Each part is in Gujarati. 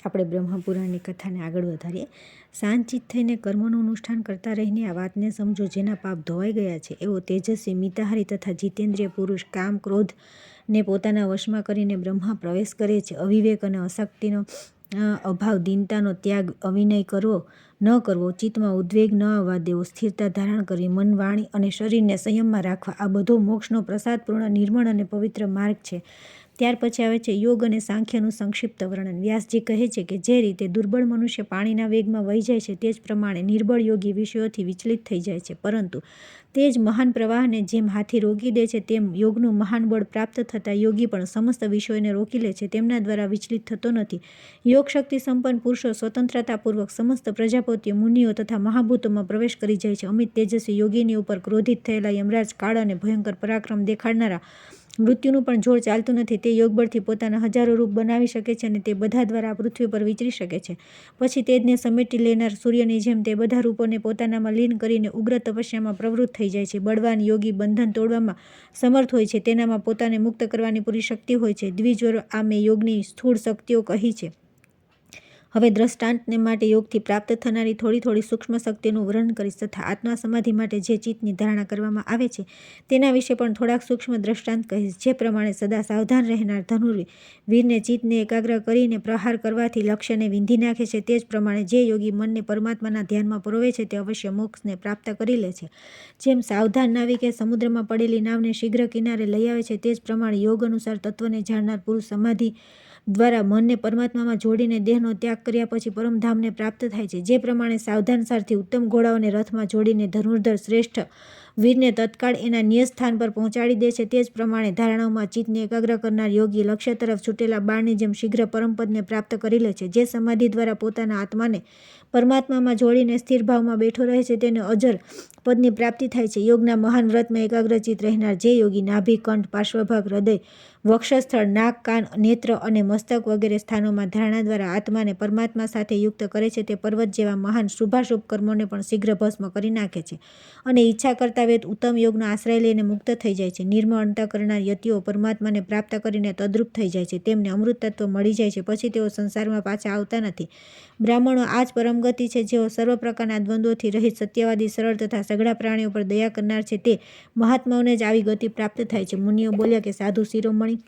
આપણે બ્રહ્મપુરાણની કથાને આગળ વધારીએ. શાંતચિત્ત થઈને કર્મોનું અનુષ્ઠાન કરતા રહીને આ વાતને સમજો, જેના પાપ ધોવાઈ ગયા છે એવો તેજસ્વી, મિતાહારી તથા જીતેન્દ્રિય પુરુષ કામ ક્રોધને પોતાના વશમાં કરીને બ્રહ્મા પ્રવેશ કરે છે. અવિવેક અને અશક્તિનો અભાવ, દીનતાનો ત્યાગ, અવિનય ન કરવો, ચિત્તમાં ઉદ્વેગ ન આવવા દેવો, સ્થિરતા ધારણ કરવી, મન, વાણી અને શરીરને સંયમમાં રાખવા, આ બધો મોક્ષનો પ્રસાદપૂર્ણ, નિર્મળ અને પવિત્ર માર્ગ છે. ત્યાર પછી આવે છે યોગ અને સાંખ્યનું સંક્ષિપ્ત વર્ણન. વ્યાસજી કહે છે કે જે રીતે દુર્બળ મનુષ્ય પાણીના વેગમાં વહી જાય છે તે જ પ્રમાણે નિર્બળ યોગી વિષયોથી વિચલિત થઈ જાય છે, પરંતુ તે જ મહાન પ્રવાહને જેમ હાથી રોકી દે છે તેમ યોગનું મહાન બળ પ્રાપ્ત થતાં યોગી પણ સમસ્ત વિષયોને રોકી લે છે, તેમના દ્વારા વિચલિત થતો નથી. યોગ શક્તિ સંપન્ન પુરુષો સ્વતંત્રતાપૂર્વક સમસ્ત પ્રજાપતિઓ, મુનિઓ તથા મહાભૂતોમાં પ્રવેશ કરી જાય છે. અમિત તેજસ્વી યોગીની ઉપર ક્રોધિત થયેલા યમરાજ, કાળ અને ભયંકર પરાક્રમ દેખાડનારા મૃત્યુનું પણ જોર ચાલતું નથી. તે યોગબળથી પોતાના હજારો રૂપ બનાવી શકે છે અને તે બધા દ્વારા આ પૃથ્વી પર વિચરી શકે છે. પછી તેજને સમેટી લેનાર સૂર્યની જેમ તે બધા રૂપોને પોતાનામાં લીન કરીને ઉગ્ર તપસ્યામાં પ્રવૃત્ત થઈ જાય છે. બળવાન યોગી બંધન તોડવામાં સમર્થ હોય છે, તેનામાં પોતાને મુક્ત કરવાની પૂરી શક્તિ હોય છે. દ્વિજવરો આ મેં યોગની સ્થૂળ શક્તિઓ કહી છે. હવે દ્રષ્ટાંતને માટે યોગથી પ્રાપ્ત થનારી થોડી થોડી સૂક્ષ્મ શક્તિઓનું વર્ણન કરીશ, તથા આત્મા સમાધિ માટે જે ચિત્તની ધારણા કરવામાં આવે છે તેના વિશે પણ થોડાક સૂક્ષ્મ દ્રષ્ટાંત કહીશ. જે પ્રમાણે સદા સાવધાન રહેનાર ધનુર્વીરને ચિત્તને એકાગ્ર કરીને પ્રહાર કરવાથી લક્ષ્યને વીંધી નાખે છે, તે જ પ્રમાણે જે યોગી મનને પરમાત્માના ધ્યાનમાં પરોવે છે તે અવશ્ય મોક્ષને પ્રાપ્ત કરી લે છે. જેમ સાવધાન નાવિકે સમુદ્રમાં પડેલી નાવને શીઘ્ર કિનારે લઈ આવે છે, તે જ પ્રમાણે યોગ અનુસાર તત્વને જાણનાર પુરુષ સમાધિ દ્વારા મનને પરમાત્મામાં જોડીને દેહનો ત્યાગ કર્યા પછી પરમધામને પ્રાપ્ત થાય છે. જે પ્રમાણે સાવધાન સારથી ઉત્તમ ઘોડાઓને રથમાં જોડીને ધનુર્ધર શ્રેષ્ઠ વીરને તત્કાળ એના નિયત સ્થાન પર પહોંચાડી દે છે, તે જ પ્રમાણે ધારણાઓમાં ચિત્તને એકાગ્ર કરનાર યોગી લક્ષ્ય તરફ છૂટેલા બાણની જેમ શીઘ્ર પરમપદને પ્રાપ્ત કરી લે છે. જે સમાધિ દ્વારા પોતાના આત્માને પરમાત્મામાં જોડીને સ્થિર ભાવમાં બેઠો રહે છે તેને અજર પદની પ્રાપ્તિ થાય છે. યોગના મહાન વ્રતમાં એકાગ્રચિત રહેનાર જે યોગી નાભિ, કંઠ, પાર્શ્વભાગ, હૃદય, વક્ષસ્થળ, નાક, કાન, નેત્ર અને મસ્તક વગેરે સ્થાનોમાં ધારણા દ્વારા આત્માને પરમાત્મા સાથે યુક્ત કરે છે, તે પર્વત જેવા મહાન શુભાશુભ કર્મોને પણ શીઘ્ર ભસ્મ કરી નાખે છે અને ઈચ્છા કરતા વેદ ઉત્તમ યોગનો આશ્રય લઈને મુક્ત થઈ જાય છે. નિર્મળ અંતઃકરણના યતિઓ પરમાત્માને પ્રાપ્ત કરીને તદ્રુપ થઈ જાય છે, તેમને અમૃત તત્વ મળી જાય છે, પછી તેઓ સંસારમાં પાછા આવતા નથી. બ્રાહ્મણો આ જ પરમગતિ છે. જેઓ સર્વ પ્રકારના દ્વંદ્વોથી રહિત, સત્યવાદી, સરળ તથા સઘળા પ્રાણીઓ પર દયા કરનાર છે, તે મહાત્માઓને જ આવી ગતિ પ્રાપ્ત થાય છે. મુનિઓ બોલ્યા કે સાધુ શિરોમણી,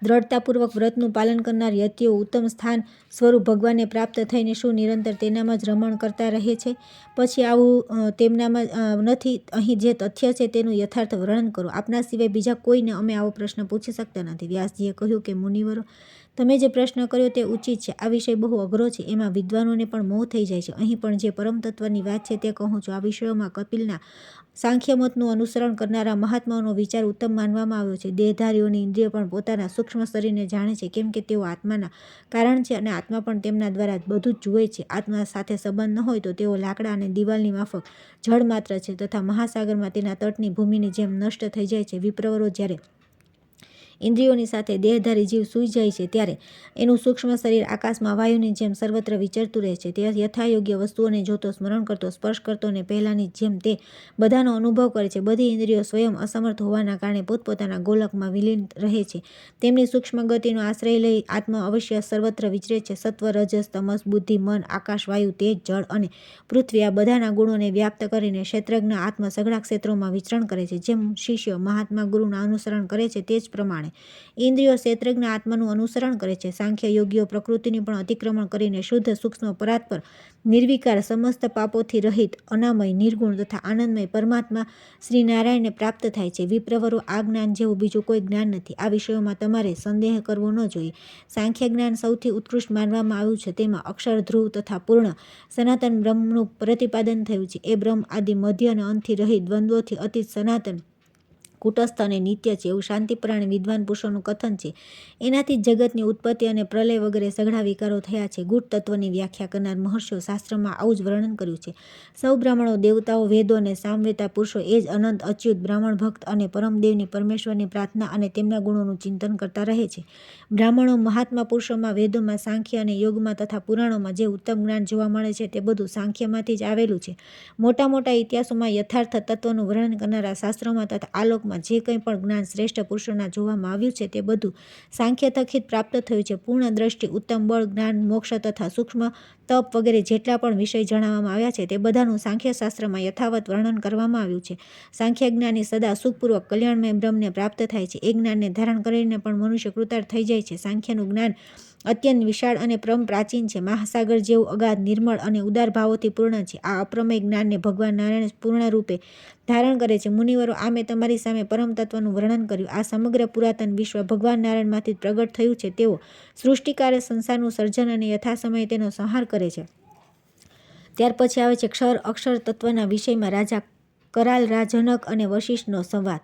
દ્રઢતાપૂર્વક વ્રતનું પાલન કરનાર યતિઓ ઉત્તમ સ્થાન સ્વરૂપ ભગવાનને પ્રાપ્ત થઈને શું નિરંતર તેનામાં જ રમણ કરતા રહે છે? પછી આવું તેમનામાં નથી? અહીં જે તથ્ય છે તેનું યથાર્થ વર્ણન કરો. આપના સિવાય બીજા કોઈને અમે આવો પ્રશ્ન પૂછી શકતા નથી. વ્યાસજીએ કહ્યું કે મુનિવરો, તમે જે પ્રશ્ન કર્યો તે ઉચિત છે. આ વિષય બહુ અઘરો છે, એમાં વિદ્વાનોને પણ મોહ થઈ જાય છે. અહીં પણ જે પરમ તત્વની વાત છે તે કહું છું. આ વિષયોમાં કપિલના સાંખ્યમતનું અનુસરણ કરનારા મહાત્માઓનો વિચાર ઉત્તમ માનવામાં આવ્યો છે. દેહધારીઓની ઇન્દ્રિયો પણ પોતાના સૂક્ષ્મ શરીરને જાણે છે, કેમ કે તેઓ આત્માના કારણ છે અને આત્મા પણ તેમના દ્વારા બધું જ જુએ છે. આત્મા સાથે સંબંધ ન હોય તો તેઓ લાકડા અને દિવાલની માફક જળ માત્ર છે તથા મહાસાગરમાં તેના તટની ભૂમિની જેમ નષ્ટ થઈ જાય છે. વિપ્રવરો, જ્યારે ઇન્દ્રિયોની સાથે દેહધારી જીવ સૂઈ જાય છે ત્યારે એનું સૂક્ષ્મ શરીર આકાશમાં વાયુની જેમ સર્વત્ર વિચરતું રહે છે. તે યથાયોગ્ય વસ્તુઓને જોતો, સ્મરણ કરતો, સ્પર્શ કરતો અને પહેલાંની જેમ તે બધાનો અનુભવ કરે છે. બધી ઇન્દ્રિયો સ્વયં અસમર્થ હોવાના કારણે પોતપોતાના ગોલકમાં વિલીન રહે છે. તેમની સૂક્ષ્મ ગતિનો આશ્રય લઈ આત્મા અવશ્ય સર્વત્ર વિચરે છે. સત્વ, રજસ, તમસ, બુદ્ધિ, મન, આકાશ, વાયુ, તેજ, જળ અને પૃથ્વી આ બધાના ગુણોને વ્યાપ્ત કરીને ક્ષેત્રજ્ઞ આત્મા સઘળા ક્ષેત્રોમાં વિચરણ કરે છે. જેમ શિષ્યો મહાત્મા ગુરુના અનુસરણ કરે છે તે જ પ્રમાણે ઇન્દ્રિયો ક્ષેત્રજ્ઞ આત્માનું અનુસરણ કરે છે. સાંખ્ય યોગીઓ પ્રકૃતિની પણ અતિક્રમણ કરીને શુદ્ધ, સૂક્ષ્મ, પરાત્પર, નિર્વિકાર, સમસ્ત પાપોથી રહિત, અનામય, નિર્ગુણ તથા આનંદમય પરમાત્મા શ્રી નારાયણને પ્રાપ્ત થાય છે. વિપ્રવરો, આ જ્ઞાન જેવું બીજું કોઈ જ્ઞાન નથી. આ વિષયોમાં તમારે સંદેહ કરવો ન જોઈએ. સાંખ્ય જ્ઞાન સૌથી ઉત્કૃષ્ટ માનવામાં આવ્યું છે. તેમાં અક્ષર, ધ્રુવ તથા પૂર્ણ સનાતન બ્રહ્મનું પ્રતિપાદન થયું છે. એ બ્રહ્મ આદિ, મધ્ય અને અંતથી રહિત, દ્વંદ્વોથી અતીત, સનાતન, કુટસ્થ અને નિત્ય છે એવું શાંતિપરાયણ વિદ્વાન પુરુષોનું કથન છે. એનાથી જ જગતની ઉત્પત્તિ અને પ્રલય વગેરે સઘળા વિકારો થયા છે. ગૂઢ તત્વની વ્યાખ્યા કરનાર મહર્ષિઓ શાસ્ત્રમાં આવું જ વર્ણન કર્યું છે. સૌ બ્રાહ્મણો, દેવતાઓ, વેદો અને સામવેતા પુરુષો એ જ અનંત, અચ્યુત, બ્રાહ્મણ ભક્ત અને પરમદેવની પરમેશ્વરની પ્રાર્થના અને તેમના ગુણોનું ચિંતન કરતા રહે છે. બ્રાહ્મણો, મહાત્મા પુરુષોમાં, વેદોમાં, સાંખ્ય અને યોગમાં તથા પુરાણોમાં જે ઉત્તમ જ્ઞાન જોવા મળે છે તે બધું સાંખ્યમાંથી જ આવેલું છે. મોટા મોટા ઇતિહાસોમાં યથાર્થ તત્વનું વર્ણન કરનારા શાસ્ત્રોમાં તથા આલોકમાં યુગમાં જે કંઈ પણ જ્ઞાન શ્રેષ્ઠ પુરુષોના જોવામાં આવ્યું છે તે બધું સાંખ્ય થકી જ પ્રાપ્ત થયું છે. પૂર્ણ દ્રષ્ટિ, ઉત્તમ બળ, જ્ઞાન, મોક્ષ તથા સૂક્ષ્મ તપ વગેરે જેટલા પણ વિષય જણાવવામાં આવ્યા છે તે બધાનું સાંખ્ય શાસ્ત્રમાં યથાવત વર્ણન કરવામાં આવ્યું છે. સાંખ્ય જ્ઞાની સદા સુખપૂર્વક કલ્યાણમય બ્રહ્મને પ્રાપ્ત થાય છે. એ જ્ઞાનને ધારણ કરીને પણ મનુષ્ય કૃતાર્થ થઈ જાય છે. સાંખ્યનું જ્ઞાન અત્યંત વિશાળ અને પરમ પ્રાચીન છે. મહાસાગર જેવું અગાધ, નિર્મળ અને ઉદાર ભાવોથી પૂર્ણ છે. આ અપ્રમેય જ્ઞાનને ભગવાન નારાયણ પૂર્ણ રૂપે ધારણ કરે છે. મુનિવરો, આ મેં તમારી સામે પરમ તત્વનું વર્ણન કર્યું. આ સમગ્ર પુરાતન વિશ્વ ભગવાન નારાયણમાંથી જ પ્રગટ થયું છે. તેઓ સૃષ્ટિકારે સંસારનું સર્જન અને યથાસમયે તેનો સંહાર કરે છે. ત્યાર પછી આવે છે ક્ષર અક્ષર તત્વના વિષયમાં રાજા કરાલ, જનક અને વશિષ્ઠનો સંવાદ.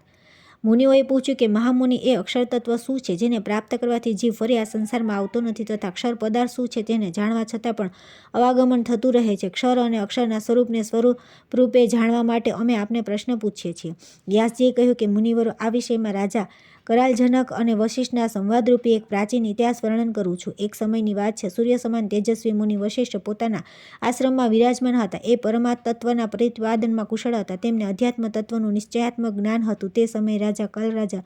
મુનિઓએ પૂછ્યું કે મહામુનિ, એ અક્ષર તત્વ શું છે જેને પ્રાપ્ત કરવાથી જીવ ફરી આ સંસારમાં આવતો નથી, તથા અક્ષર પદાર્થ શું છે તેને જાણવા છતાં પણ અવાગમન થતું રહે છે? ક્ષર અને અક્ષરના સ્વરૂપને સ્વરૂપરૂપે જાણવા માટે અમે આપને પ્રશ્ન પૂછીએ છીએ. વ્યાસજીએ કહ્યું કે મુનિવરો, આ વિષયમાં રાજા કરાલ, જનક અને વશિષ્ઠના સંવાદરૂપી એક પ્રાચીન ઇતિહાસ વર્ણન કરું છું. એક સમયની વાત છે. સૂર્ય સમાન તેજસ્વી મુનિ વશિષ્ઠ પોતાના આશ્રમમાં વિરાજમાન હતા. એ પરમાત્મ તત્વના પ્રતિપાદનમાં કુશળ હતા. તેમને અધ્યાત્મ તત્વનું નિશ્ચયાત્મક જ્ઞાન હતું. તે સમયે રાજા કલરાજા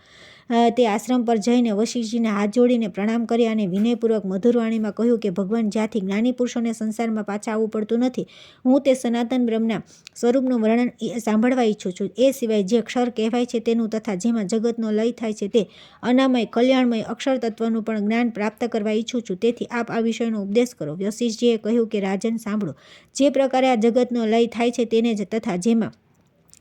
તે આશ્રમ પર જઈને વશિષ્ઠજીને હાથ જોડીને પ્રણામ કર્યા અને વિનયપૂર્વક મધુરવાણીમાં કહ્યું કે ભગવાન, જ્યાંથી જ્ઞાની પુરુષોને સંસારમાં પાછા આવવું પડતું નથી, હું તે સનાતન બ્રહ્મના સ્વરૂપનું વર્ણન સાંભળવા ઈચ્છું છું. એ સિવાય જે ક્ષર કહેવાય છે તેનું તથા જેમાં જગતનો લય થાય છે તે અનામય, કલ્યાણમય અક્ષર તત્વનું પણ જ્ઞાન પ્રાપ્ત કરવા ઈચ્છું છું. તેથી આપ આ વિષયનો ઉપદેશ કરો. વશિષ્ઠજીએ કહ્યું કે રાજન, સાંભળો. જે પ્રકારે આ જગતનો લય થાય છે તેને જ તથા જેમાં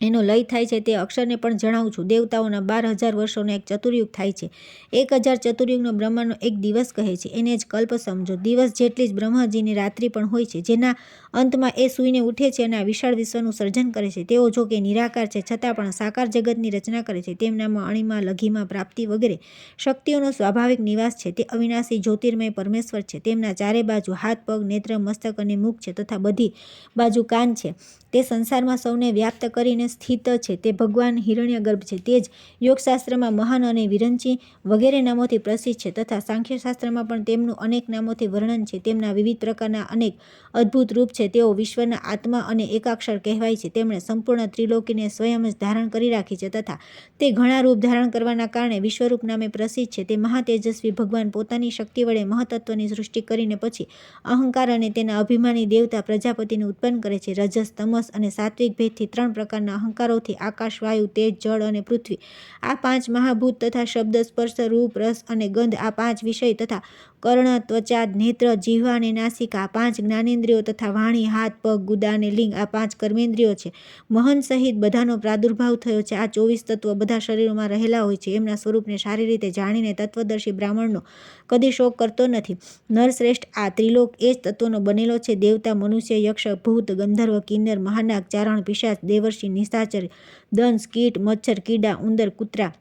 એનો લય થાય છે તે અક્ષરને પણ જણાવું છું. દેવતાઓના 12,000 વર્ષોનો એક ચતુર્યુગ થાય છે. 1,000 ચતુર્યુગનો બ્રહ્માંડનો એક દિવસ કહે છે. એને જ કલ્પ સમજો. દિવસ જેટલી જ બ્રહ્માજીની રાત્રિ પણ હોય છે, જેના અંતમાં એ સૂઈને ઉઠે છે અને આ વિશાળ વિશ્વનું સર્જન કરે છે. તેઓ જો કે નિરાકાર છે, છતાં પણ સાકાર જગતની રચના કરે છે. તેમનામાં અણિમા, લઘિમા, પ્રાપ્તિ વગેરે શક્તિઓનો સ્વાભાવિક નિવાસ છે. તે અવિનાશી જ્યોતિર્મય પરમેશ્વર છે. તેમના ચારે બાજુ હાથ, પગ, નેત્ર, મસ્તક અને મુખ છે તથા બધી બાજુ કાન છે. તે સંસારમાં સૌને વ્યાપ્ત કરીને સ્થિત છે. તે ભગવાન હિરણ્યગર્ભ છે. તે જ યોગશાસ્ત્રમાં મહાન અને વિરંચી વગેરે નામોથી પ્રસિદ્ધ છે તથા સાંખ્યશાસ્ત્રમાં પણ તેમનું અનેક નામોથી વર્ણન છે. તેમના વિવિધ પ્રકારના અનેક અદ્ભુત રૂપ છે. તેઓ વિશ્વના આત્મા અને એકાક્ષર કહેવાય છે. તેમણે સંપૂર્ણ ત્રિલોકીને સ્વયં જ ધારણ કરી રાખી છે તથા તે ઘણા રૂપ ધારણ કરવાના કારણે વિશ્વરૂપ નામે પ્રસિદ્ધ છે. તે મહાતેજસ્વી ભગવાન પોતાની શક્તિ વડે મહતત્વની સૃષ્ટિ કરીને પછી અહંકાર અને તેના અભિમાની દેવતા પ્રજાપતિને ઉત્પન્ન કરે છે. રજસ, તમસ અને સાત્વિક ભેદથી 3 પ્રકારના અહંકારોથી આકાશ, વાયુ, તેજ, જળ અને પૃથ્વી, આ 5 મહાભૂત તથા શબ્દ, સ્પર્શ, રૂપ, રસ અને ગંધ, આ 5 વિષય તથા કર્ણ, ત્વચા, નેત્ર, જીહ્વા અને નાસિકા, આ 5 જ્ઞાનેન્દ્રિયો તથા વાણી, હાથ, પગ, ગુદા અને લિંગ, આ 5 કર્મેન્દ્રિયો છે. મહન સહિત બધાનો પ્રાદુર્ભાવ થયો છે. આ 24 તત્વો બધા શરીરોમાં રહેલા હોય છે. એમના સ્વરૂપને સારી રીતે જાણીને તત્વદર્શી બ્રાહ્મણનો કદી શોક કરતો નથી. નરશ્રેષ્ઠ, આ ત્રિલોક એ જ તત્વોનો બનેલો છે. દેવતા, મનુષ્ય, યક્ષ, ભૂત, ગંધર્વ, કિન્નર, મહાનાગ, ચારણ, પિશાચ, દેવર્ષિ, નિશાચર, દંશ, કીટ, મચ્છર, કીડા, ઉંદર, કૂતરા,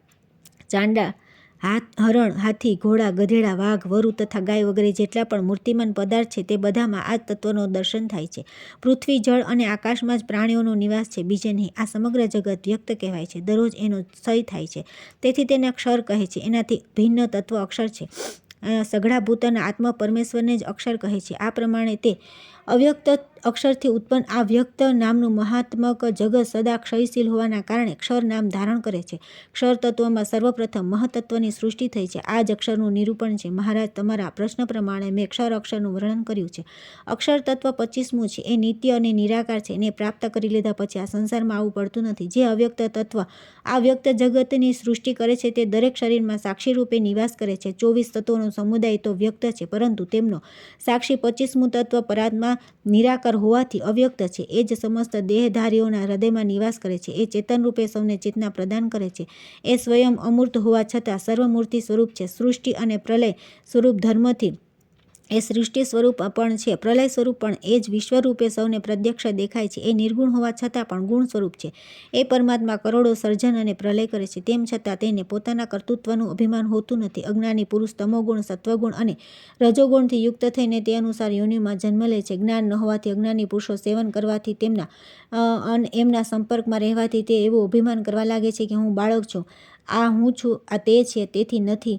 ચાંડા, હરણ, હાથી, ઘોડા, ગધેડા, વાઘ, વરુ તથા ગાય વગેરે જેટલા પણ મૂર્તિમાન પદાર્થ છે તે બધામાં આ જ તત્વનો દર્શન થાય છે. પૃથ્વી, જળ અને આકાશમાં જ પ્રાણીઓનો નિવાસ છે, બીજે નહીં. આ સમગ્ર જગત વ્યક્ત કહેવાય છે. દરરોજ એનો ક્ષય થાય છે. તેથી તેને ક્ષર કહે છે. એનાથી ભિન્ન તત્વ અક્ષર છે. સઘળા ભૂતોના આત્મા પરમેશ્વરને જ અક્ષર કહે છે. આ પ્રમાણે તે અવ્યક્ત અક્ષરથી ઉત્પન્ન આ વ્યક્ત નામનું મહાત્મક જગત સદા ક્ષયશીલ હોવાના કારણે ક્ષર નામ ધારણ કરે છે. ક્ષર તત્વમાં સર્વપ્રથમ મહતત્વની સૃષ્ટિ થઈ છે. આ જ અક્ષરનું નિરૂપણ છે. મહારાજ, તમારા પ્રશ્ન પ્રમાણે મેં ક્ષર અક્ષરનું વર્ણન કર્યું છે. અક્ષર તત્વ 25મું છે. એ નિત્ય અને નિરાકાર છે. એને પ્રાપ્ત કરી લીધા પછી આ સંસારમાં આવવું પડતું નથી. જે અવ્યક્ત તત્વ આ વ્યક્ત જગતની સૃષ્ટિ કરે છે તે દરેક શરીરમાં સાક્ષી રૂપે નિવાસ કરે છે. 24 તત્વોનો સમુદાય તો વ્યક્ત છે, પરંતુ તેમનો સાક્ષી 25મું તત્વ પરાત્મા નિરાકાર હોવાથી અવ્યક્ત છે. એ જ સમસ્ત દેહધારીઓના હૃદયમાં નિવાસ કરે છે. એ ચેતન રૂપે સૌને ચેતના પ્રદાન કરે છે. એ સ્વયં અમૂર્ત હોવા છતાં સર્વમૂર્તિ સ્વરૂપ છે. સૃષ્ટિ અને પ્રલય સ્વરૂપ ધર્મથી એ સૃષ્ટિ સ્વરૂપ પણ છે, પ્રલય સ્વરૂપ પણ. એ જ વિશ્વરૂપે સૌને પ્રત્યક્ષ દેખાય છે. એ નિર્ગુણ હોવા છતાં પણ ગુણ સ્વરૂપ છે. એ પરમાત્મા કરોડો સર્જન અને પ્રલય કરે છે. તેમ છતાં તેને પોતાના કર્તૃત્વનું અભિમાન હોતું નથી. અજ્ઞાની પુરુષ તમોગુણ, સત્વગુણ અને રજોગુણથી યુક્ત થઈને તે અનુસાર યોનિમાં જન્મ લે છે. જ્ઞાન ન હોવાથી અજ્ઞાની પુરુષો સેવન કરવાથી એમના સંપર્કમાં રહેવાથી તે એવું અભિમાન કરવા લાગે છે કે હું બાળક છું, આ હું છું, આ તે છે, તેથી નથી.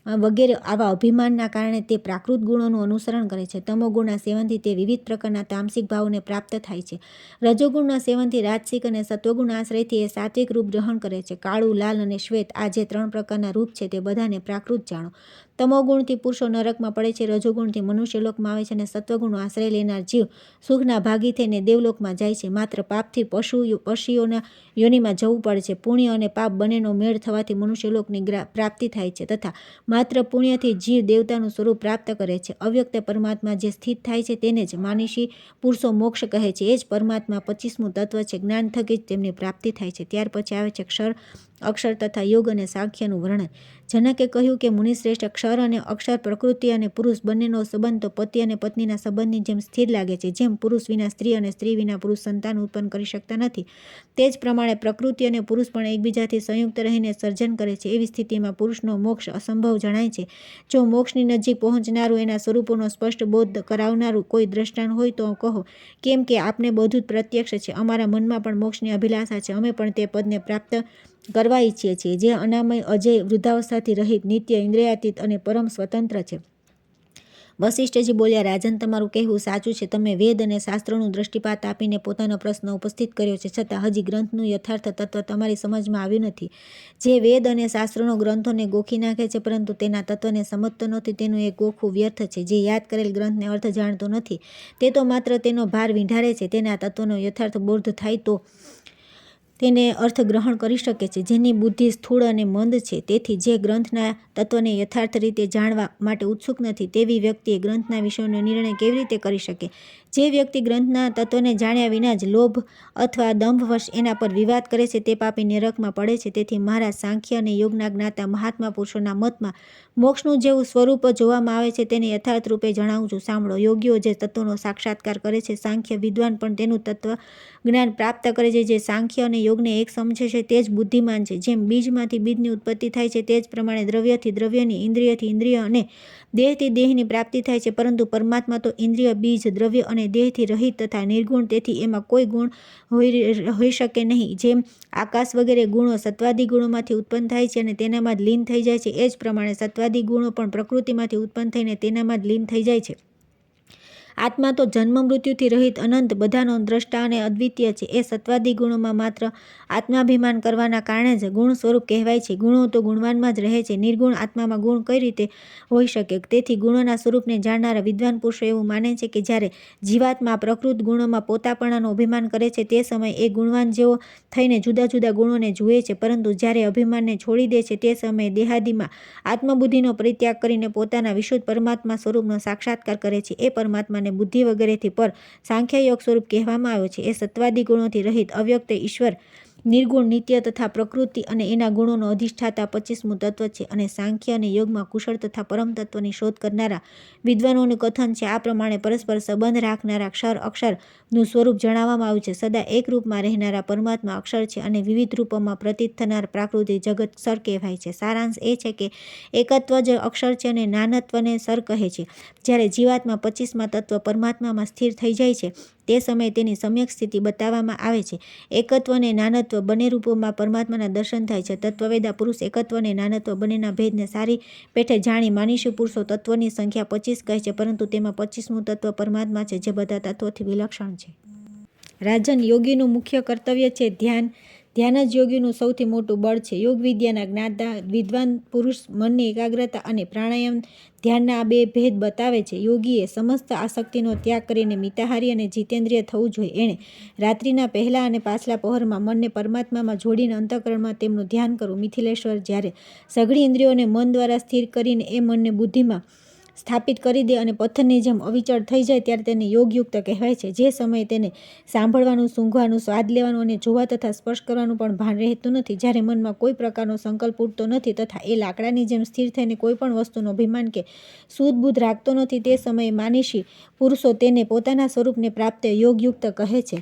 વગેરે આવા અભિમાનના કારણે તે પ્રાકૃત ગુણોનું અનુસરણ કરે છે. તમોગુણના સેવનથી તે વિવિધ પ્રકારના તામસિક ભાવોને પ્રાપ્ત થાય છે. રજોગુણના સેવનથી રાજસિક અને સત્વગુણ આશ્રયથી એ સાત્વિક રૂપ ગ્રહણ કરે છે. કાળું, લાલ અને શ્વેત આ જે 3 પ્રકારના રૂપ છે તે બધાને પ્રાકૃત જાણો. તમોગુણથી પુરુષો નરકમાં પડે છે, રજોગુણથી મનુષ્યલોકમાં આવે છે અને સત્વગુણનો આશ્રય લેનાર જીવ સુખના ભાગી થઈને દેવલોકમાં જાય છે. માત્ર પાપથી પશીઓના યોનિમાં જવું પડે છે. પુણ્ય અને પાપ બંનેનો મેળ થવાથી મનુષ્યલોકની પ્રાપ્તિ થાય છે તથા માત્ર પુણ્યથી જીવ દેવતાનું સ્વરૂપ પ્રાપ્ત કરે છે. અવ્યક્ત પરમાત્મા જે સ્થિત થાય છે તેને જ માનસી પુરુષો મોક્ષ કહે છે. એ જ પરમાત્મા 25મું તત્વ છે. જ્ઞાન થકી જ તેમની પ્રાપ્તિ થાય છે. ત્યાર પછી આવે છે ક્ષર, અક્ષર તથા યોગ અને સાંખ્યનું વર્ણન. જનકે કહ્યું કે મુનિશ્રેષ્ઠ, ક્ષર અને અક્ષર પ્રકૃતિ અને પુરુષ બંનેનો સંબંધ તો પતિ અને પત્નીના સંબંધની જેમ સ્થિર લાગે છે. જેમ પુરુષ વિના સ્ત્રી અને સ્ત્રી વિના પુરુષ સંતાન ઉત્પન્ન કરી શકતા નથી, તે જ પ્રમાણે પ્રકૃતિ અને પુરુષ પણ એકબીજાથી સંયુક્ત રહીને સર્જન કરે છે. એવી સ્થિતિમાં પુરુષનો મોક્ષ અસંભવ જણાય છે. જો મોક્ષની નજીક પહોંચનારું, એના સ્વરૂપોનો સ્પષ્ટ બોધ કરાવનારું કોઈ દ્રષ્ટાંત હોય તો કહો. કેમ કે આપને બધું જ પ્રત્યક્ષ છે. અમારા મનમાં પણ મોક્ષની અભિલાષા છે. અમે પણ તે પદને પ્રાપ્ત કરવા ઈચ્છીએ છીએ જે અનામય, અજય, વૃદ્ધાવસ્થાથી રહિત, નિત્ય, ઇન્દ્રિયાતીત અને પરમ સ્વતંત્ર છે. વસિષ્ઠજી બોલ્યા, રાજન, તમારું કહેવું સાચું છે. તમે વેદ અને શાસ્ત્રોનું દ્રષ્ટિપાત આપીને પોતાનો પ્રશ્ન ઉપસ્થિત કર્યો છે, છતાં હજી ગ્રંથનું યથાર્થ તત્વ તમારી સમજમાં આવ્યું નથી. જે વેદ અને શાસ્ત્રોનો ગ્રંથોને ગોખી નાખે છે પરંતુ તેના તત્વને સમજતો નથી, તેનું એ ગોખવું વ્યર્થ છે. જે યાદ કરેલ ગ્રંથને અર્થ જાણતો નથી, તે તો માત્ર તેનો ભાર વીંઢારે છે. તેના તત્વનો યથાર્થ બોધ થાય તો તેને અર્થ ગ્રહણ કરી શકે છે. જેની બુદ્ધિ સ્થૂળ અને મંદ છે, તેથી જે ગ્રંથના તત્વને યથાર્થ રીતે જાણવા માટે ઉત્સુક નથી, તેવી વ્યક્તિએ ગ્રંથના વિષયનો નિર્ણય કેવી રીતે કરી શકે? જે વ્યક્તિ ગ્રંથના તત્વને જાણ્યા વિના જ લોભ અથવા દંભવશ એના પર વિવાદ કરે છે, તે પાપી નરકમાં પડે છે. તેથી મહારાજ, સાંખ્ય અને યોગના જ્ઞાતા મહાત્મા પુરુષોના મતમાં મોક્ષનું જેવું સ્વરૂપ જોવામાં આવે છે તેને યથાર્થ રૂપે જણાવું છું. સાંભળો. યોગીઓ જે તત્વનો સાક્ષાત્કાર કરે છે, સાંખ્ય વિદ્વાન પણ તેનું તત્વ જ્ઞાન પ્રાપ્ત કરે છે. જે સાંખ્ય અને યોગને એક સમજે છે તે જ બુદ્ધિમાન છે. જેમ બીજમાંથી બીજની ઉત્પત્તિ થાય છે, તે જ પ્રમાણે દ્રવ્યથી દ્રવ્યની, ઇન્દ્રિયથી ઇન્દ્રિય અને દેહથી દેહની પ્રાપ્તિ થાય છે. પરંતુ પરમાત્મા તો ઇન્દ્રિય, બીજ, દ્રવ્ય અને દેહથી રહિત તથા નિર્ગુણ, તેથી એમાં કોઈ ગુણ હોઈ શકે નહીં. જેમ આકાશ વગેરે ગુણો સત્વાદી ગુણોમાંથી ઉત્પન્ન થાય છે અને તેનામાં જ લીન થઈ જાય છે, એ જ પ્રમાણે સત્વાદી ગુણો પણ પ્રકૃતિમાંથી ઉત્પન્ન થઈને તેનામાં જ લીન થઈ જાય છે. આત્મા તો જન્મ મૃત્યુથી રહિત, અનંત, બધાનો દ્રષ્ટા અને અદ્વિતીય છે. એ સત્વાદી ગુણોમાં માત્ર આત્માભિમાન કરવાના કારણે જ ગુણ સ્વરૂપ કહેવાય છે. ગુણો તો ગુણવાનમાં જ રહે છે. નિર્ગુણ આત્મામાં ગુણ કઈ રીતે હોઈ શકે? તેથી ગુણોના સ્વરૂપને જાણનારા વિદ્વાન પુરુષો એવું માને છે કે જ્યારે જીવાત્મા પ્રકૃત ગુણોમાં પોતાપણાનું અભિમાન કરે છે, તે સમયે એ ગુણવાન જેવો થઈને જુદા જુદા ગુણોને જુએ છે. પરંતુ જ્યારે અભિમાનને છોડી દે છે, તે સમયે દેહાદિમાં આત્મબુદ્ધિનો પરિત્યાગ કરીને પોતાના વિશુદ્ધ પરમાત્મા સ્વરૂપનો સાક્ષાત્કાર કરે છે. એ પરમાત્માને બુદ્ધિ વગેરેથી પર સાંખ્યયોગ સ્વરૂપ કહેવામાં આવ્યો છે. એ સત્વાદી ગુણોથી રહિત, અવ્યક્ત ઈશ્વર, નિર્ગુણ, નિત્ય તથા પ્રકૃતિ અને એના ગુણોનો અધિષ્ઠાતા 25મું તત્વ છે. અને સાંખ્ય અને યોગમાં કુશળ તથા પરમ તત્વની શોધ કરનારા વિદ્વાનોનું કથન છે. આ પ્રમાણે પરસ્પર સંબંધ રાખનારા ક્ષર, અક્ષરનું સ્વરૂપ જણાવવામાં આવ્યું છે. સદા એક રૂપમાં રહેનારા પરમાત્મા અક્ષર છે અને વિવિધ રૂપોમાં પ્રતીત થનાર પ્રાકૃતિક જગત સર કહેવાય છે. સારાંશ એ છે કે એકત્વ જ અક્ષર છે અને નાનત્વને સર કહે છે. જ્યારે જીવાત્મા 25મા તત્વ પરમાત્મામાં સ્થિર થઈ જાય છે, તે સમયે તેની સમ્યક સ્થિતિ બતાવવામાં આવે છે. એકત્વ અને નાનત્વ બંને રૂપોમાં પરમાત્માના દર્શન થાય છે. તત્વવેદા પુરુષ એકત્વ અને નાનત્વ બંનેના ભેદને સારી પેઠે જાણી માનીશું પુરુષો તત્વની સંખ્યા 25 કહે છે, પરંતુ તેમાં 25મું તત્વ પરમાત્મા છે, જે બધા તત્વોથી વિલક્ષણ છે. રાજન, યોગીનું મુખ્ય કર્તવ્ય છે ધ્યાન. ધ્યાન જ યોગીનું સૌથી મોટું બળ છે. યોગ વિદ્યાના જ્ઞાતા વિદ્વાન પુરુષ મનની એકાગ્રતા અને પ્રાણાયામ ધ્યાનના આ 2 ભેદ બતાવે છે. યોગીએ સમસ્ત આસક્તિનો ત્યાગ કરીને મિતાહારી અને જીતેન્દ્રિય થવું જોઈએ. એણે રાત્રિના પહેલા અને પાછલા પહોરમાં મનને પરમાત્મામાં જોડીને અંતઃકરણમાં તેમનું ધ્યાન કરવું. મિથિલેશ્વર જ્યારે સઘળી ઇન્દ્રિયોને મન દ્વારા સ્થિર કરીને એ મનને બુદ્ધિમાં સ્થાપિત કરી દે અને પથ્થરની જેમ અવિચળ થઈ જાય, ત્યારે તેને યોગયુક્ત કહેવાય છે. જે સમયે તેને સાંભળવાનું, સૂંઘવાનું, સ્વાદ લેવાનું અને જોવા તથા સ્પર્શ કરવાનું પણ ભાન રહેતું નથી, જ્યારે મનમાં કોઈ પ્રકારનો સંકલ્પ ઉઠતો નથી તથા એ લાકડાની જેમ સ્થિર થઈને કોઈ પણ વસ્તુનો અભિમાન કે સૂધ બુદ્ધ રાખતો નથી, તે સમયે માનસી પુરુષો તેને પોતાના સ્વરૂપને પ્રાપ્ત યોગયુક્ત કહે છે.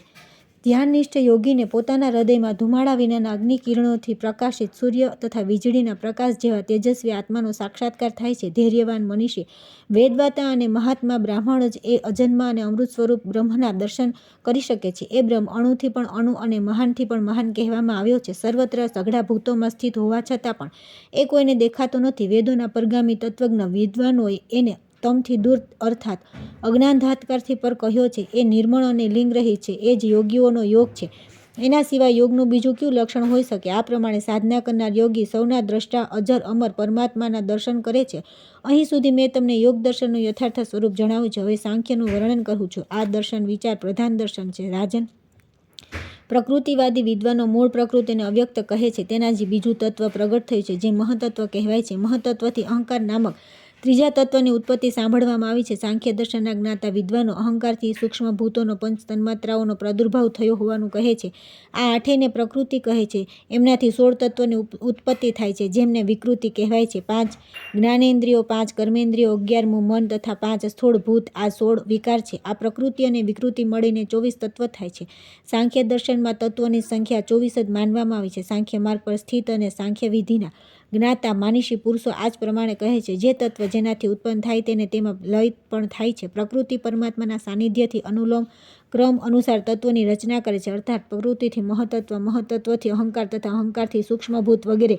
ધ્યાનનિષ્ઠ યોગીને પોતાના હૃદયમાં ધુમાડા વિનાના અગ્નિ કિરણોથી પ્રકાશિત સૂર્ય તથા વીજળીના પ્રકાશ જેવા તેજસ્વી આત્માનો સાક્ષાત્કાર થાય છે. ધૈર્યવાન મનીષી, વેદવાતા અને મહાત્મા બ્રાહ્મણ જ એ અજન્મા અને અમૃત સ્વરૂપ બ્રહ્મના દર્શન કરી શકે છે. એ બ્રહ્મ અણુથી પણ અણુ અને મહાનથી પણ મહાન કહેવામાં આવ્યો છે. સર્વત્ર સઘળા ભૂતોમાં સ્થિત હોવા છતાં પણ એ કોઈને દેખાતો નથી. વેદોના પરગામી તત્વજ્ઞ વિદ્વાનોએ એને તમથી દૂર અર્થાત અજ્ઞાનધાતકારથી પર કહ્યો છે. એ નિર્મળ અને લિંગરહિત છે. એ જ યોગીઓનો યોગ છે. એના સિવાય યોગનું બીજું કયું લક્ષણ હોઈ શકે? આ પ્રમાણે સાધના કરનાર યોગી સૌના દ્રષ્ટા અજર અમર પરમાત્માના દર્શન કરે છે. અહીં સુધી મેં તમને યોગ દર્શનનું યથાર્થ સ્વરૂપ જણાવ્યું છે. હવે સાંખ્યનું વર્ણન કરું છું. આ દર્શન વિચાર પ્રધાન દર્શન છે. રાજન, પ્રકૃતિવાદી વિદ્વાનો મૂળ પ્રકૃતિને અવ્યક્ત કહે છે. તેના જે બીજું તત્વ પ્રગટ થયું છે, જે મહતત્વ કહેવાય છે. મહતત્વથી અહંકાર નામક ત્રીજા તત્વની ઉત્પત્તિ સાંભળવામાં આવી છે. સાંખ્ય દર્શનના જ્ઞાતા વિદ્વાનો અહંકારથી સૂક્ષ્મ ભૂતોનો પંચ તન્માત્રાઓનો પ્રાદુર્ભાવ થયો હોવાનું કહે છે. આ આઠેયને પ્રકૃતિ કહે છે. એમનાથી 16 તત્વોની ઉત્પત્તિ થાય છે, જેમને વિકૃતિ કહેવાય છે. 5 જ્ઞાનેન્દ્રિયો, 5 કર્મેન્દ્રિયો, 11મું મન તથા 5 સ્થૂળ ભૂત, આ 16 વિકાર છે. આ પ્રકૃતિ અને વિકૃતિ મળીને 24 તત્વ થાય છે. સાંખ્ય દર્શનમાં તત્વોની સંખ્યા 24 જ માનવામાં આવી છે. સાંખ્ય માર્ગ પર સ્થિત અને સાંખ્ય વિધિના જ્ઞાતા માનીષી પુરુષો આ જ પ્રમાણે કહે છે. જે તત્વ જેનાથી ઉત્પન્ન થાય તેને તેમાં લય પણ થાય છે. પ્રકૃતિ પરમાત્માના સાનિધ્યથી અનુલોમ ક્રમ અનુસાર તત્વોની રચના કરે છે. અર્થાત પ્રકૃતિથી મહતત્વ, મહતત્વથી અહંકાર તથા અહંકારથી સૂક્ષ્મભૂત વગેરે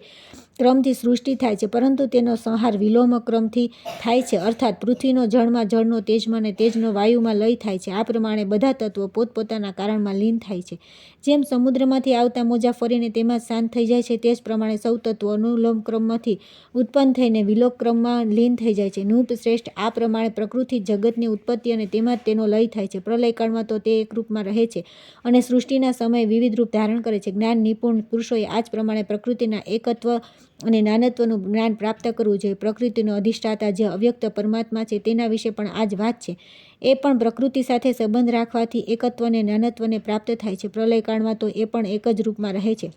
ક્રમથી સૃષ્ટિ થાય છે. પરંતુ તેનો સંહાર વિલોમ ક્રમથી થાય છે. અર્થાત પૃથ્વીનો જળમાં, જળનો તેજમાં અને તેજનો વાયુમાં લય થાય છે. આ પ્રમાણે બધા તત્વો પોતપોતાના કારણમાં લીન થાય છે. જેમ સમુદ્રમાંથી આવતા મોજા ફરીને તેમાં જ શાંત થઈ જાય છે, તે જ પ્રમાણે સૌ તત્વો અનુલોમ ક્રમમાંથી ઉત્પન્ન થઈને વિલોક ક્રમમાં લીન થઈ જાય છે. નૃપ શ્રેષ્ઠ, આ પ્રમાણે પ્રકૃતિ જગતની ઉત્પત્તિ અને તેમાં જ તેનો લય થાય છે. પ્રલયકાળમાં તો તે એક રૂપમાં રહે છે અને સૃષ્ટિના સમયે વિવિધ રૂપ ધારણ કરે છે. જ્ઞાન નિપુણ પુરુષોએ આ જ પ્રમાણે પ્રકૃતિના એકત્વ અને નાનત્વનું જ્ઞાન પ્રાપ્ત કરવું જોઈએ. પ્રકૃતિનો અધિષ્ઠાતા જે અવ્યક્ત પરમાત્મા છે, તેના વિશે પણ આ જ વાત છે. એ પણ પ્રકૃતિ સાથે સંબંધ રાખવાથી એકત્વ અને નાનત્વને પ્રાપ્ત થાય છે. પ્રલયકાળમાં તો એ પણ એક જ રૂપમાં રહે છે,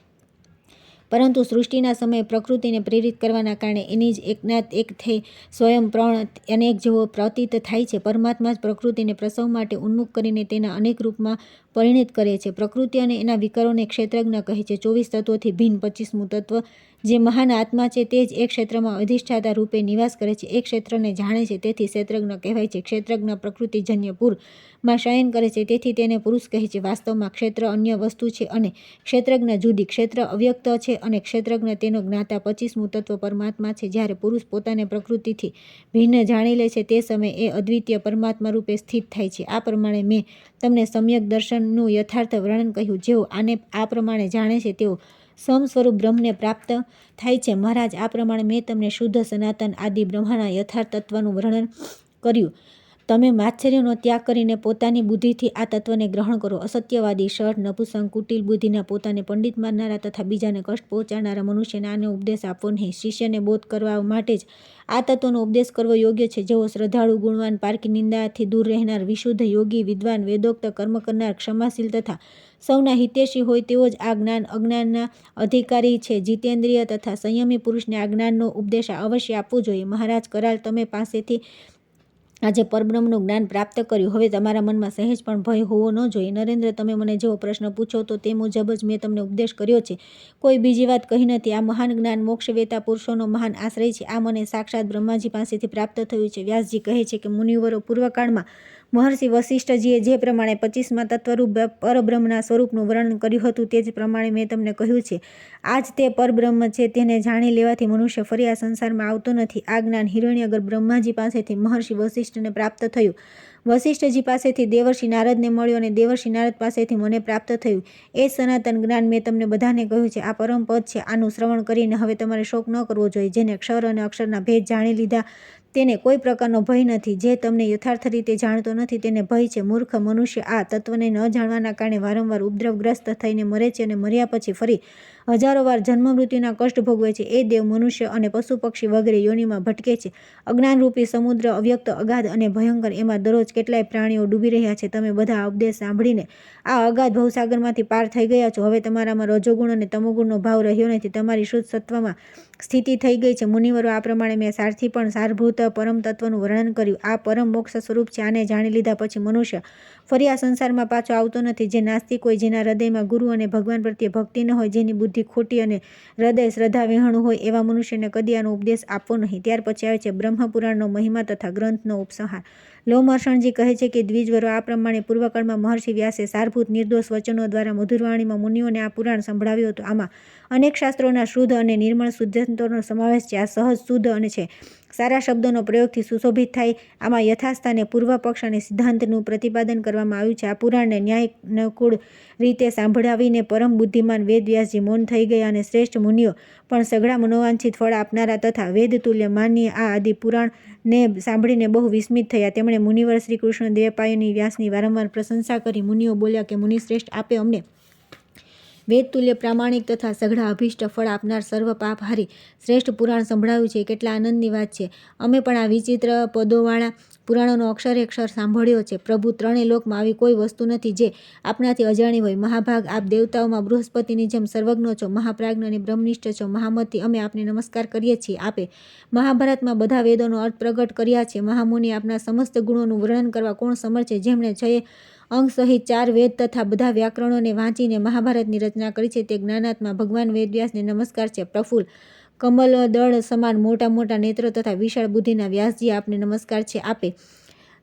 પરંતુ સૃષ્ટિના સમયે પ્રકૃતિને પ્રેરિત કરવાના કારણે એની જ એકનાથ એક થઈ સ્વયં પ્રણ અનેક જેવો પ્રતીત થાય છે. પરમાત્મા જ પ્રકૃતિને પ્રસવ માટે ઉન્મુખ કરીને તેના અનેક રૂપમાં પરિણિત કરે છે. પ્રકૃતિ અને એના વિકારોને ક્ષેત્રજ્ઞ કહે છે. 24 તત્વોથી ભિન્ન 25મું તત્વ જે મહાન આત્મા છે, તે જ એક ક્ષેત્રમાં અધિષ્ઠાતા રૂપે નિવાસ કરે છે. એક ક્ષેત્રને જાણે છે, તેથી ક્ષેત્રજ્ઞ કહેવાય છે. ક્ષેત્રજ્ઞ પ્રકૃતિજન્ય પુરમાં શયન કરે છે, તેથી તેને પુરુષ કહે છે. વાસ્તવમાં ક્ષેત્ર અન્ય વસ્તુ છે અને ક્ષેત્રજ્ઞ જુદી. ક્ષેત્ર અવ્યક્ત છે અને ક્ષેત્રજ્ઞ તેનો જ્ઞાતા 25મું તત્વ પરમાત્મા છે. જ્યારે પુરુષ પોતાને પ્રકૃતિથી ભિન્ન જાણી લે છે, તે સમયે એ અદ્વિતીય પરમાત્મા રૂપે સ્થિત થાય છે. આ પ્રમાણે મેં તમને સમ્યક દર્શનનું યથાર્થ વર્ણન કહ્યું. જેઓ આને આ પ્રમાણે જાણે છે, તેઓ સમ સ્વરૂપ બ્રહ્મને પ્રાપ્ત થાય છે. મહારાજ, આ પ્રમાણે મેં તમને શુદ્ધ સનાતન આદિ બ્રહ્મના યથાર્થ તત્વનું વર્ણન કર્યું. તમે માત્સર્યનો ત્યાગ કરીને પોતાની બુદ્ધિથી આ તત્વને ગ્રહણ કરો. અસત્યવાદી, શઠ, નપુંસક, કુટિલ બુદ્ધિના, પોતાને પંડિત માનનારા તથા બીજાને કષ્ટ પહોંચાડનારા મનુષ્યને આનો ઉપદેશ આપવો નહીં. શિષ્યને બોધ કરવા માટે જ આ તત્વનો ઉપદેશ કરવો યોગ્ય છે. જેઓ શ્રદ્ધાળુ, ગુણવાન, પારકી, નિંદાથી દૂર રહેનાર, વિશુદ્ધ, યોગી, વિદ્વાન, વેદોક્ત કર્મ કરનાર, ક્ષમાશીલ તથા સૌના હિતેશી હોય, તેઓ જ આ જ્ઞાન અજ્ઞાનના અધિકારી છે. જીતેન્દ્રિય તથા સંયમી પુરુષને આ જ્ઞાનનો ઉપદેશ અવશ્ય આપવો જોઈએ. મહારાજ કરાલ, તમે પાસેથી આજે પરબ્રહ્મનું જ્ઞાન પ્રાપ્ત કર્યું. હવે તમારા મનમાં સહેજ પણ ભય હોવો ન જોઈએ. નરેન્દ્ર, તમે મને જેવો પ્રશ્ન પૂછો તો તે મુજબ જ મેં તમને ઉપદેશ કર્યો છે. કોઈ બીજી વાત કહી નથી. આ મહાન જ્ઞાન મોક્ષવેતા પુરુષોનો મહાન આશ્રય છે. આ મને સાક્ષાત બ્રહ્માજી પાસેથી પ્રાપ્ત થયું છે. વ્યાસજી કહે છે કે મુનિવરો પૂર્વકાળમાં મહર્ષિ વસિષ્ઠજીએ જે પ્રમાણે 25મા તત્વરૂપ પરબ્રહ્મના સ્વરૂપનું વર્ણન કર્યું હતું, તે જ પ્રમાણે મેં તમને કહ્યું છે. આ જ તે પરબ્રહ્મ છે. તેને જાણી લેવાથી મનુષ્ય ફરી આ સંસારમાં આવતો નથી. આ જ્ઞાન હિરણ્યગર બ્રહ્માજી પાસેથી મહર્ષિ વસિષ્ઠને પ્રાપ્ત થયું. વસિષ્ઠજી પાસેથી દેવર્ષિ નારદને મળ્યું અને દેવર્ષિ નારદ પાસેથી મને પ્રાપ્ત થયું. એ સનાતન જ્ઞાન મેં તમને બધાને કહ્યું છે. આ પરમ પદ છે. આનું શ્રવણ કરીને હવે તમારે શોક ન કરવો જોઈએ. જેને ક્ષર અને અક્ષરના ભેદ જાણી લીધા તેને કોઈ પ્રકારનો ભય નથી. જે તમને યથાર્થ રીતે જાણતો નથી તેને ભય છે. મૂર્ખ મનુષ્ય આ તત્વને ન જાણવાના કારણે વારંવાર ઉપદ્રવગ્રસ્ત થઈને મરે છે અને મર્યા પછી ફરી હજારો વાર જન્મ મૃત્યુના કષ્ટ ભોગવે છે. એ દેવ, મનુષ્ય અને પશુ પક્ષી વગેરે યોનિમાં ભટકે છે. અજ્ઞાનરૂપી સમુદ્ર અવ્યક્ત, અગાધ અને ભયંકર, એમાં દરરોજ કેટલાય પ્રાણીઓ ડૂબી રહ્યા છે. તમે બધા આ ઉપદેશ સાંભળીને આ અગાધ ભવસાગરમાંથી પાર થઈ ગયા છો. હવે તમારામાં રજોગુણ અને તમોગુણનો ભાવ રહ્યો નથી. તમારી શુદ્ધ સત્વમાં સ્થિતિ થઈ ગઈ છે. મુનિવરો, આ પ્રમાણે મેં સારથી પણ સારભૂત પરમ તત્વનું વર્ણન કર્યું. આ પરમ મોક્ષ સ્વરૂપ છે. આને જાણી લીધા પછી મનુષ્ય ફરી આ સંસારમાં પાછો આવતો નથી. જે નાસ્તિક હોય, જેના હૃદયમાં ગુરુ અને ભગવાન પ્રત્યે ભક્તિ ન હોય, જેની બુદ્ધિ ખોટી અને હૃદય શ્રદ્ધા વિહોણું હોય, એવા મનુષ્યને કદી આનો ઉપદેશ આપવો નહીં. ત્યાર પછી આવે છે બ્રહ્મપુરાણનો મહિમા તથા ગ્રંથનો ઉપસંહાર. લોમહર્ષણજી કહે છે કે દ્વિજવરો, આ પ્રમાણે પૂર્વકાળમાં મહર્ષિ વ્યાસે સારભૂત નિર્દોષ વચનો દ્વારા મધુરવાણીમાં મુનિઓને આ પુરાણ સંભળાવ્યું હતું. આમાં અનેક શાસ્ત્રોના શુદ્ધ અને નિર્મળ સિદ્ધાંતોનો સમાવેશ છે. આ સહજ શુદ્ધ અને છે સારા શબ્દોનો પ્રયોગથી સુશોભિત થાય. આમાં યથાસ્થાને પૂર્વ પક્ષ અને સિદ્ધાંતનું પ્રતિપાદન કરવામાં આવ્યું છે. આ પુરાણને ન્યાયનુકૂળ રીતે સાંભળાવીને પરમ બુદ્ધિમાન વેદ વ્યાસજી મૌન થઈ ગયા અને શ્રેષ્ઠ મુનિઓ પણ સઘળા મનોવાંછિત ફળ આપનારા તથા વેદ તુલ્ય માનીય આ આદિ પુરાણને સાંભળીને બહુ વિસ્મિત થયા. તેમણે મુનિવર શ્રી કૃષ્ણ દેવપાયની વ્યાસની વારંવાર પ્રશંસા કરી. મુનિઓ બોલ્યા કે મુનિશ્રેષ્ઠ, આપે અમને વેદ તુલ્ય પ્રામાણિક તથા સઘળા અભિષ્ટ ફળ આપનાર સર્વ પાપહારી શ્રેષ્ઠ પુરાણ સંભળાવ્યું છે. કેટલા આનંદની વાત છે. અમે પણ આ વિચિત્ર પદોવાળા પુરાણોનો અક્ષરે અક્ષર સાંભળ્યો છે. પ્રભુ, ત્રણેય લોકમાં આવી કોઈ વસ્તુ નથી જે આપનાથી અજાણી હોય. મહાભાગ, આપ દેવતાઓમાં બૃહસ્પતિની જેમ સર્વજ્ઞ છો, મહાપ્રાજ્ઞ અને બ્રહ્મનિષ્ઠ છો. મહામતી, અમે આપને નમસ્કાર કરીએ છીએ. આપે મહાભારતમાં બધા વેદોનો અર્થ પ્રગટ કર્યા છે. મહામુનિ, આપના સમસ્ત ગુણોનું વર્ણન કરવા કોણ સમર્થ છે? જેમણે 6 અંગ સહિત 4 વેદ તથા બધા વ્યાકરણોને વાંચીને મહાભારતની રચના કરી છે, તે જ્ઞાનાત્મા ભગવાન વેદવ્યાસને નમસ્કાર છે. પ્રફુલ્લ કમલદળ સમાન મોટા મોટા નેત્રો તથા વિશાળ બુદ્ધિના વ્યાસજી, આપને નમસ્કાર છે. આપે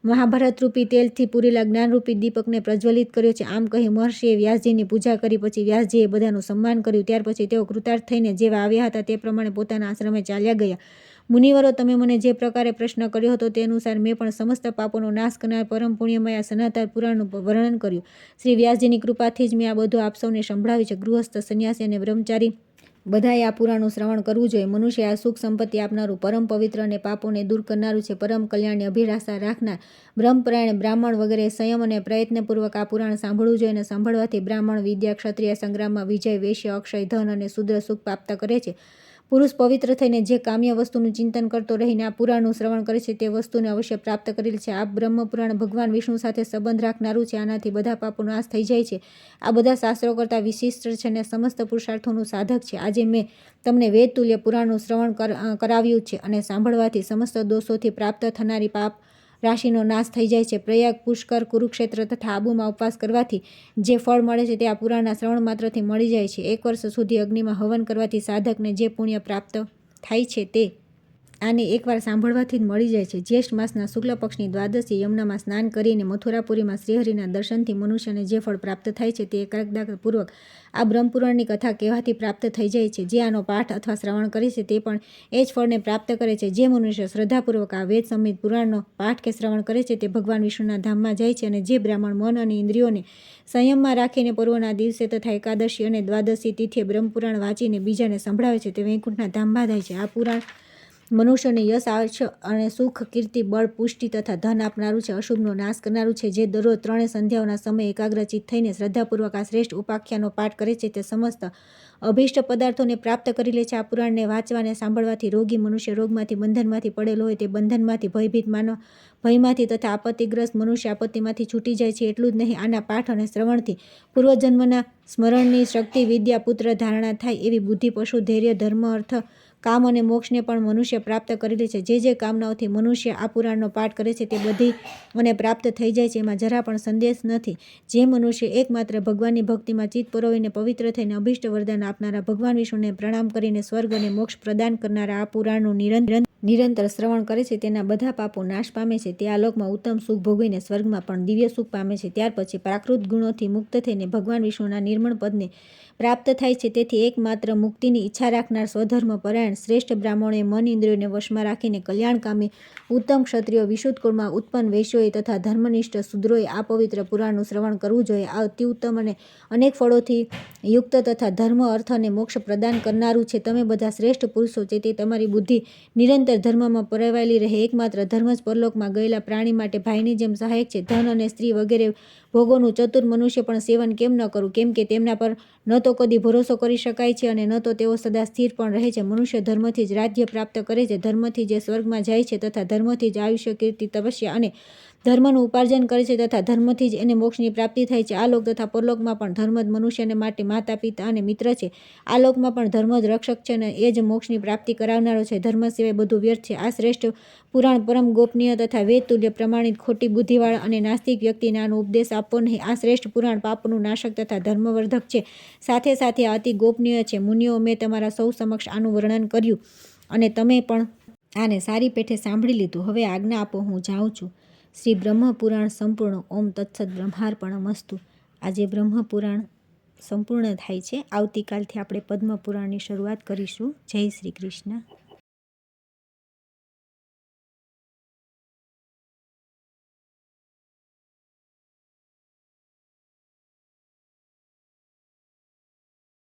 મહાભારત રૂપી તેલથી પૂરેલા જ્ઞાનરૂપી દીપકને પ્રજ્વલિત કર્યો છે. આમ કહી મહર્ષિએ વ્યાસજીની પૂજા કરી. પછી વ્યાસજીએ બધાનું સન્માન કર્યું. ત્યાર પછી તેઓ કૃતાર્થ થઈને જેવા આવ્યા હતા તે પ્રમાણે પોતાના આશ્રમે ચાલ્યા ગયા. મુનિવરો, તમે મને જે પ્રકારે પ્રશ્ન કર્યો હતો તે અનુસાર મેં પણ સમસ્ત પાપોનો નાશ કરનાર પરમ પુણ્યમય સનાતન પુરાણનું વર્ણન કર્યું. શ્રી વ્યાસજીની કૃપાથી જ મેં આ બધું આપ સૌને સંભળાવ્યું છે. ગૃહસ્થ, સંન્યાસી અને બ્રહ્મચારી બધાએ આ પુરાણનું શ્રવણ કરવું જોઈએ. મનુષ્ય આ સુખ સંપત્તિ આપનારું, પરમ પવિત્ર અને પાપોને દૂર કરનારું છે. પરમ કલ્યાણની અભિલાષા રાખનાર બ્રહ્મપરાયણ બ્રાહ્મણ વગેરે સંયમ અને પ્રયત્નપૂર્વક આ પુરાણ સાંભળવું જોઈએ. અને સાંભળવાથી બ્રાહ્મણ વિદ્યા, ક્ષત્રિય સંગ્રામમાં વિજય, વૈશ્ય અક્ષય ધન અને શુદ્ર સુખ પ્રાપ્ત કરે છે. પુરુષ પવિત્ર થઈને જે કામ્ય વસ્તુનું ચિંતન કરતો રહીને આ પુરાણનું શ્રવણ કરે છે તે વસ્તુને અવશ્ય પ્રાપ્ત કરેલ છે. આ બ્રહ્મપુરાણ ભગવાન વિષ્ણુ સાથે સંબંધ રાખનારું છે. આનાથી બધા પાપો નાશ થઈ જાય છે. આ બધા શાસ્ત્રો કરતાં વિશિષ્ટ છે અને સમસ્ત પુરુષાર્થોનું સાધક છે. આજે મેં તમને વેદ તુલ્ય પુરાણનું શ્રવણ કરાવ્યું છે અને સાંભળવાથી સમસ્ત દોષોથી પ્રાપ્ત થનારી પાપ રાશિનો નાશ થઈ જાય છે. પ્રયાગ, પુષ્કર, કુરુક્ષેત્ર તથા આબુમાં ઉપવાસ કરવાથી જે ફળ મળે છે તે આ પુરાણના શ્રવણ માત્રથી મળી જાય છે. 1 વર્ષ સુધી અગ્નિમાં હવન કરવાથી સાધકને જે પુણ્ય પ્રાપ્ત થાય છે તે આને એકવાર સાંભળવાથી જ મળી જાય છે. જ્યેષ્ઠ માસના શુક્લ પક્ષની દ્વાદશી યમુનામાં સ્નાન કરીને મથુરાપુરીમાં શ્રીહરિના દર્શનથી મનુષ્યને જે ફળ પ્રાપ્ત થાય છે તે એકાગ્રતાપૂર્વક આ બ્રહ્મપુરાણની કથા કહેવાથી પ્રાપ્ત થઈ જાય છે. જે આનો પાઠ અથવા શ્રવણ કરે છે તે પણ એ જ ફળને પ્રાપ્ત કરે છે. જે મનુષ્ય શ્રદ્ધાપૂર્વક આ વેદ સંમિત પુરાણનો પાઠ કે શ્રવણ કરે છે તે ભગવાન વિષ્ણુના ધામમાં જાય છે. અને જે બ્રાહ્મણ મન અને ઇન્દ્રિયોને સંયમમાં રાખીને પૂર્વના દિવસે તથા એકાદશી અને દ્વાદશી તિથિએ બ્રહ્મપુરાણ વાંચીને બીજાને સંભળાવે છે તે વૈકુંઠના ધામમાં જાય છે. આ પુરાણ મનુષ્યને યશ, આર્ષ અને સુખ, કીર્તિ, બળ, પુષ્ટિ તથા ધન આપનારું છે. અશુભનો નાશ કરનારું છે. જે દરરોજ 3 સંધ્યાઓના સમયે એકાગ્રચિત થઈને શ્રદ્ધાપૂર્વક આ શ્રેષ્ઠ ઉપાખ્યાનો પાઠ કરે છે તે સમસ્ત અભિષ્ટ પદાર્થોને પ્રાપ્ત કરી લે છે. આ પુરાણને વાંચવાને સાંભળવાથી રોગી મનુષ્ય રોગમાંથી, બંધનમાંથી પડેલો હોય તે બંધનમાંથી, ભયભીત માનવ ભયમાંથી તથા આપત્તિગ્રસ્ત મનુષ્ય આપત્તિમાંથી છૂટી જાય છે. એટલું જ નહીં, આના પાઠ અને શ્રવણથી પૂર્વજન્મના સ્મરણની શક્તિ, વિદ્યા, પુત્ર ધારણા થાય એવી બુદ્ધિ, પશુ, ધૈર્ય, ધર્મ, અર્થ, કામ અને મોક્ષને પણ મનુષ્ય પ્રાપ્ત કરી લે છે. જે કામનાઓથી મનુષ્ય આ પુરાણનો પાઠ કરે છે તે બધી મને પ્રાપ્ત થઈ જાય છે. એમાં જરા પણ સંદેશ નથી. જે મનુષ્ય એકમાત્ર ભગવાનની ભક્તિમાં ચિત્ત પરોવીને પવિત્ર થઈને અભિષ્ટ વરદાન આપનારા ભગવાન વિષ્ણુને પ્રણામ કરીને સ્વર્ગ અને મોક્ષ પ્રદાન કરનારા આ પુરાણનું નિરંતર શ્રવણ કરે છે તેના બધા પાપો નાશ પામે છે. તે આ લોકમાં ઉત્તમ સુખ ભોગવીને સ્વર્ગમાં પણ દિવ્ય સુખ પામે છે. ત્યાર પછી પ્રાકૃત ગુણોથી મુક્ત થઈને ભગવાન વિષ્ણુના નિર્મળ પદને પ્રાપ્ત થાય છે. તેથી એકમાત્ર મુક્તિની ઈચ્છા રાખનાર સ્વધર્મ પરાયણ શ્રેષ્ઠ બ્રાહ્મણોએ મન ઇન્દ્રિયોને વશમાં રાખીને કલ્યાણકામી ઉત્તમ ક્ષત્રિયો, વિશુદ્ધ કુળમાં ઉત્પન્ન વૈશ્યોએ તથા ધર્મનિષ્ઠ શૂદ્રોએ આ પવિત્ર પુરાણનું શ્રવણ કરવું જોઈએ. આ અતિ ઉત્તમ અને અનેક ફળોથી યુક્ત તથા ધર્મ, અર્થ અને મોક્ષ પ્રદાન કરનારું છે. તમે બધા શ્રેષ્ઠ પુરુષો છે. તે તમારી બુદ્ધિ નિરંતર ધર્મમાં પરોવાયેલી રહે. એકમાત્ર ધર્મ જ પરલોકમાં ગયેલા પ્રાણી માટે ભાઈની જેમ સહાયક છે. ધન અને સ્ત્રી વગેરે ભોગોનું ચતુર મનુષ્ય પણ સેવન કેમ ન કરવું? કેમ કે તેમના પર ન તો કદી ભરોસો કરી શકાય છે અને ન તો તેઓ સદા સ્થિર પણ રહે છે. મનુષ્ય ધર્મથી જ રાજ્ય પ્રાપ્ત કરે છે. ધર્મથી જે સ્વર્ગમાં જાય છે તથા ધર્મથી જ આયુષ્ય, કીર્તિ, તપસ્યા અને ધર્મનું ઉપાર્જન કરે છે તથા ધર્મથી જ એને મોક્ષની પ્રાપ્તિ થાય છે. આ લોક તથા પરલોકમાં પણ ધર્મ જ મનુષ્યને માટે માતા પિતા અને મિત્ર છે. આ લોકમાં પણ ધર્મ જ રક્ષક છે અને એ જ મોક્ષની પ્રાપ્તિ કરાવનારો છે. ધર્મ સિવાય બધું વ્યર્થ છે. આ શ્રેષ્ઠ પુરાણ પરમ ગોપનીય તથા વેદ તુલ્ય પ્રમાણિત. ખોટી બુદ્ધિવાળા અને નાસ્તિક વ્યક્તિને આનો ઉપદેશ આપવો નહીં. આ શ્રેષ્ઠ પુરાણ પાપનું નાશક તથા ધર્મવર્ધક છે. સાથે સાથે આ અતિ ગોપનીય છે. મુનિઓ, મેં તમારા સૌ સમક્ષ આનું વર્ણન કર્યું અને તમે પણ આને સારી પેઠે સાંભળી લીધું. હવે આજ્ઞા આપો, હું જાઉં છું. શ્રી બ્રહ્મપુરાણ સંપૂર્ણ. ઓમ તત્સત બ્રહ્માર્પણમસ્તુ. આજે બ્રહ્મપુરાણ સંપૂર્ણ થાય છે. આવતીકાલથી આપણે પદ્મપુરાણની શરૂઆત કરીશું. જય શ્રી કૃષ્ણ.